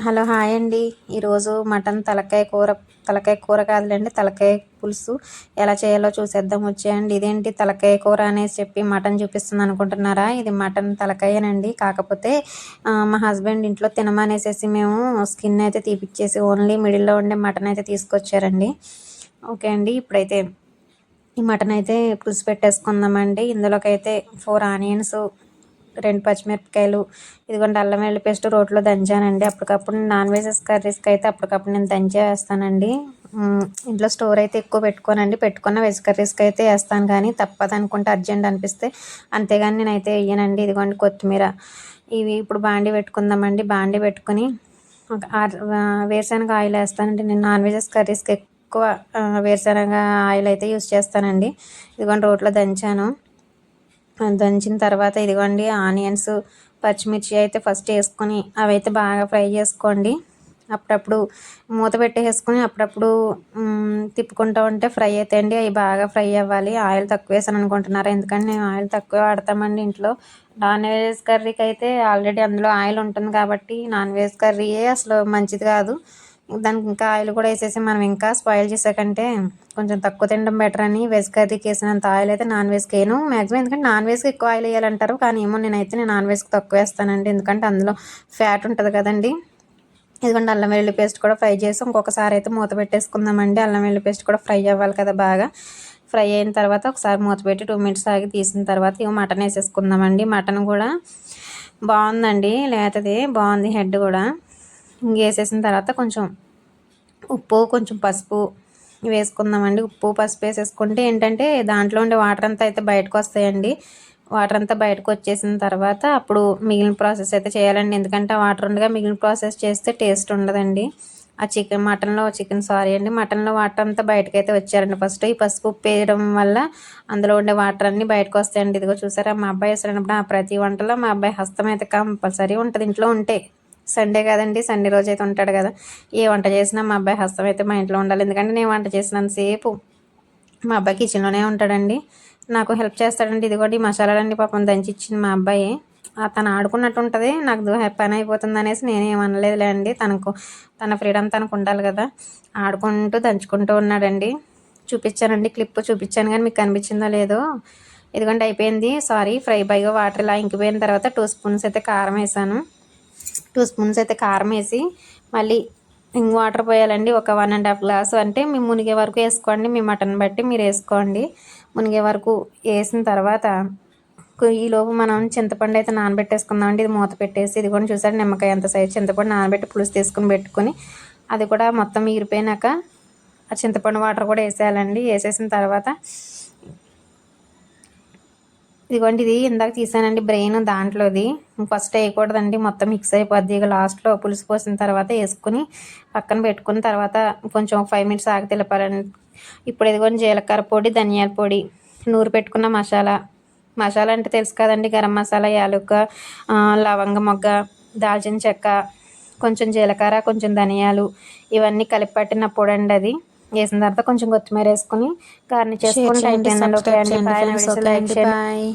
Hello hi అండి. ఈరోజు mutton తలకాయ కూర కాదులేండి, తలకాయ పులుసు ఎలా చేయాలో చూసేద్దాం వచ్చేయండి. ఇదేంటి తలకాయ కూర అనేసి చెప్పి మటన్ చూపిస్తుంది అనుకుంటున్నారా? ఇది మటన్ తలకాయనండి. కాకపోతే మా హస్బెండ్ ఇంట్లో తినమనేసేసి మేము స్కిన్ అయితే తీపిచ్చేసి ఓన్లీ మిడిల్లో ఉండే మటన్ అయితే తీసుకొచ్చారండి. ఓకే అండి, ఇప్పుడైతే ఈ మటన్ అయితే పులుసు పెట్టేసుకుందామండి. ఇందులోకి అయితే 4 ఆనియన్స్, 2 పచ్చిమిరపకాయలు, ఇదిగోండి అల్లం వెల్లుల్లి పేస్ట్ రోట్లో దంచానండి. అప్పటికప్పుడు నాన్ వెజ్ కర్రీస్కి అయితే అప్పటికప్పుడు నేను దంచే వేస్తానండి. ఇంట్లో స్టోర్ అయితే ఎక్కువ పెట్టుకున్న వెజ్ కర్రీస్కి అయితే వేస్తాను, కానీ తప్పదు అనుకుంటే అర్జెంట్ అనిపిస్తే, అంతేగాని నేనైతే వేయనండి. ఇదిగోండి కొత్తిమీర. ఇవి ఇప్పుడు బాండి పెట్టుకుందామండి. బాండి పెట్టుకుని ఒక వేరుశనగ ఆయిల్ వేస్తానండి. నేను నాన్ వెజెస్ కర్రీస్కి ఎక్కువ వేరుశనగ ఆయిల్ అయితే యూస్ చేస్తానండి. ఇదిగోండి రోట్లో దంచాను. దంచిన తర్వాత ఇదిగోండి ఆనియన్స్, పచ్చిమిర్చి అయితే ఫస్ట్ వేసుకొని అవి అయితే బాగా ఫ్రై చేసుకోండి. అప్పుడప్పుడు మూత పెట్టేసుకొని అప్పుడప్పుడు తిప్పుకుంటూ ఉంటే ఫ్రై అవుతాయండి. అవి బాగా ఫ్రై అవ్వాలి. ఆయిల్ తక్కువ వేసాను అనుకుంటున్నారా? ఎందుకంటే నేను ఆయిల్ తక్కువ వాడతామండి ఇంట్లో. నాన్ వెజ్ కర్రీకి అయితే ఆల్రెడీ అందులో ఆయిల్ ఉంటుంది కాబట్టి నాన్ వెజ్ కర్రీయే అసలు మంచిది కాదు. దానికి ఇంకా ఆయిల్ కూడా వేసేసి మనం ఇంకా స్పాయిల్ చేసాకంటే కొంచెం తక్కువ తినడం బెటర్ అని వెజ్ కర్రీకి వేసినంత ఆయిల్ అయితే నాన్ వెజ్కి వేయను మ్యాక్సిమం. ఎందుకంటే నాన్ వెజ్కి ఎక్కువ ఆయిల్ వేయాలంటారు, కానీ ఏమో నేను నాన్ వెజ్కి తక్కువ వేస్తానండి. ఎందుకంటే అందులో ఫ్యాట్ ఉంటుంది కదండి. ఇదిగోండి అల్లం వెల్లుల్లి పేస్ట్ కూడా ఫ్రై చేసి ఇంకొకసారి అయితే మూత పెట్టేసుకుందామండి. అల్లం వెల్లుల్లి పేస్ట్ కూడా ఫ్రై అవ్వాలి కదా బాగా. ఫ్రై అయిన తర్వాత ఒకసారి మూత పెట్టి 2 మినిట్స్ ఆగి తీసిన తర్వాత ఇక మటన్ వేసేసుకుందామండి. మటన్ కూడా బాగుందండి, లేతది బాగుంది, హెడ్ కూడా. వేసేసిన తర్వాత కొంచెం ఉప్పు, కొంచెం పసుపు వేసుకుందామండి. ఉప్పు పసుపు వేసేసుకుంటే ఏంటంటే దాంట్లో ఉండే వాటర్ అంతా అయితే బయటకు వస్తాయండి. వాటర్ అంతా బయటకు వచ్చేసిన తర్వాత అప్పుడు మిగిలిన ప్రాసెస్ అయితే చేయాలండి. ఎందుకంటే ఆ వాటర్ ఉండగా మిగిలిన ప్రాసెస్ చేస్తే టేస్ట్ ఉండదండి. ఆ మటన్లో వాటర్ అంతా బయటకు అయితే వచ్చారండి. ఫస్ట్ ఈ పసుపు ఉప్పు వేయడం వల్ల అందులో ఉండే వాటర్ అన్నీ బయటకు వస్తాయండి. ఇదిగో చూసారా, మా అబ్బాయి వేసినప్పుడు ప్రతి వంటలో మా అబ్బాయి హస్తం అయితే కంపల్సరీ ఉంటుంది ఇంట్లో ఉంటే. సండే కదండి, సండే రోజు అయితే ఉంటాడు కదా. ఏ వంట చేసినా మా అబ్బాయి హస్తం అయితే మా ఇంట్లో ఉండాలి. ఎందుకంటే నేను వంట చేసినంతసేపు మా అబ్బాయి కిచెన్లోనే ఉంటాడండి, నాకు హెల్ప్ చేస్తాడండి. ఇదిగోండి ఈ మసాలాలన్నీ పాపం దంచి ఇచ్చింది మా అబ్బాయి. తను ఆడుకున్నట్టు ఉంటుంది, నాకు పని అయిపోతుంది అనేసి నేనేమనలేదులే అండి. తన ఫ్రీడమ్ తనకు ఉండాలి కదా. ఆడుకుంటూ దంచుకుంటూ ఉన్నాడండి. చూపించానండి, క్లిప్ చూపించాను, కానీ మీకు కనిపించిందో లేదో. ఇదిగోండి అయిపోయింది. ఫ్రై పైగా వాటర్ ఇలా ఇంకిపోయిన తర్వాత 2 స్పూన్స్ అయితే కారం వేసాను. 2 స్పూన్స్ అయితే కారం వేసి మళ్ళీ వాటర్ పోయాలండి. ఒక 1.5 గ్లాసు, అంటే మీ మునిగే వరకు వేసుకోండి. మీ మటన్ బట్టి మీరు వేసుకోండి. మునిగే వరకు వేసిన తర్వాత ఈలోపు మనం చింతపండు అయితే నానబెట్టేసుకుందామండి. ఇది మూత పెట్టేసి ఇదిగోండి చూసారు, నిమ్మకాయ ఎంత సైజు చింతపండు నానబెట్టి పులుసు తీసుకుని పెట్టుకొని అది కూడా మొత్తం ఈరిపోయినాక ఆ చింతపండు వాటర్ కూడా వేసేయాలండి. వేసేసిన తర్వాత ఇదిగోండి ఇది ఇందాక తీసానండి బ్రెయిన్ దాంట్లోది. ఫస్ట్ వేయకూడదండి, మొత్తం మిక్స్ అయిపోద్ది. ఇక లాస్ట్లో పులుసు పోసిన తర్వాత వేసుకుని పక్కన పెట్టుకున్న తర్వాత కొంచెం 5 మినిట్స్ ఆగి తిలపాలండి. ఇప్పుడు ఇదిగోండి జీలకర్ర పొడి, ధనియాల పొడి, నూరు పెట్టుకున్న మసాలా అంటే తెలుసు కదండి, గరం మసాలా, యాలుక్క, లవంగ మొగ్గ, దాల్చిన చెక్క, కొంచెం జీలకర్ర, కొంచెం ధనియాలు, ఇవన్నీ కలిపి పట్టిన పొడి అండి. అది వేసిన తర్వాత కొంచెం కొత్తిమీర వేసుకుని గార్నిష్ చేసుకుంటే అయిపోయిందండి. ఓకే అండి, బాయ్. ఫ్రెండ్స్. ఓకే అండి, బాయ్.